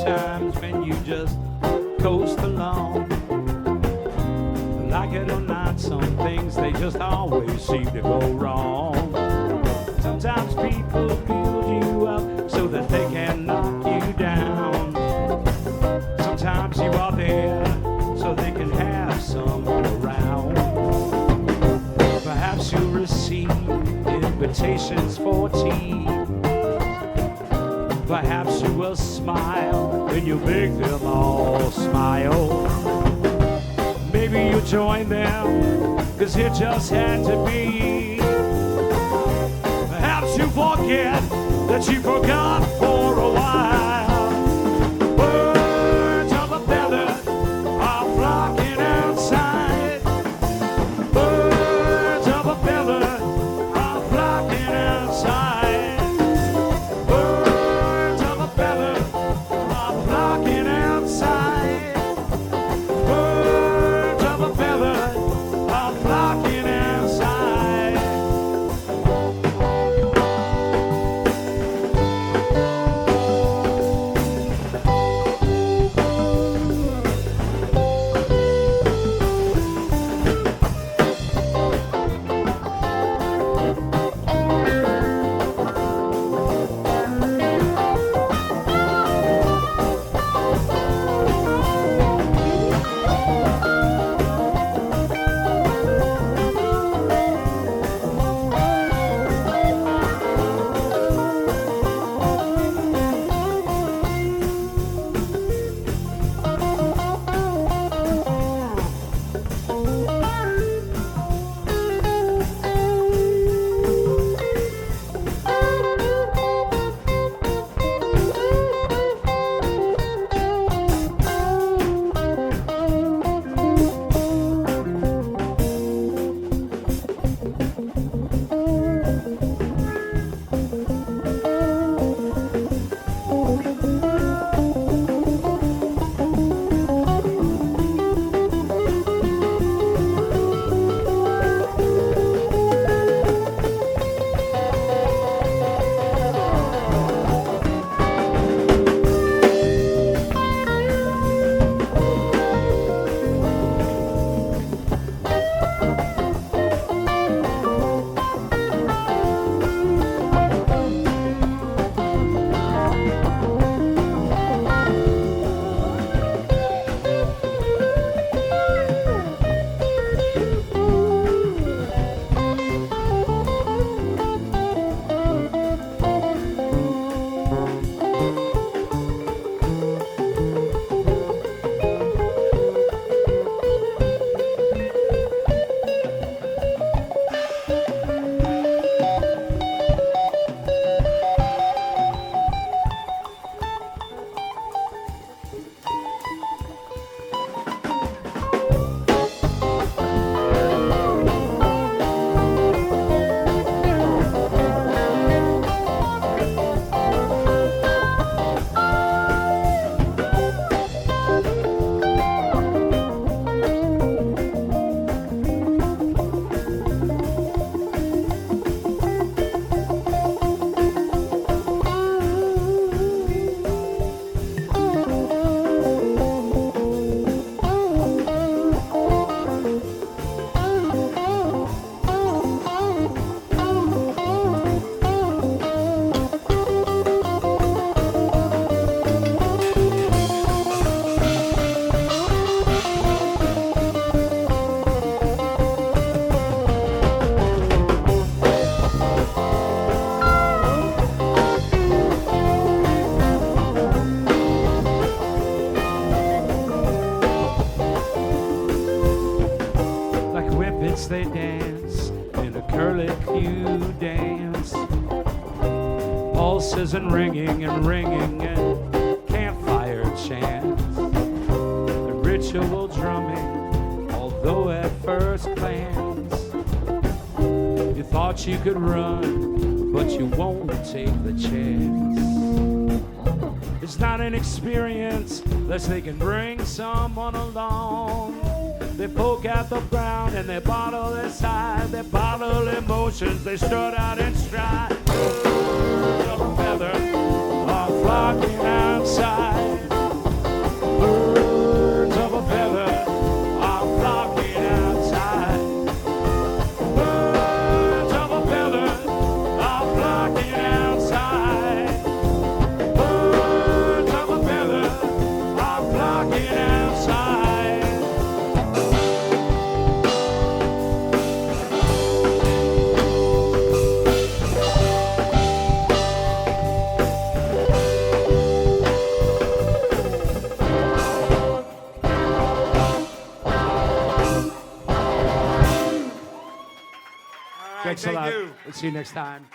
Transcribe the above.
times when you just coast along. Like it or not, some things they just always seem to go wrong. Sometimes people build you up so that they can knock you down. Sometimes you are there so they can have someone around. Perhaps you'll receive invitations for tea. Perhaps you will smile when you make them all smile. Maybe you join them, 'cause it just had to be. Perhaps you forget that you forgot for a while. Birds of a feather are flocking outside. Birds of a feather are flocking outside. Birds of a feather are flocking outside. Birds of a feather are flocking outside. They dance in a curlicue dance, pulses and ringing and campfire chants, the ritual drumming, although at first glance you thought you could run, but you won't take the chance. It's not an experience unless they can bring someone along. They poke out the brown and they bottle their side, they bottle emotions, they strut out in stride. Birds of a feather are flocking outside. Thanks a lot. We'll see you next time.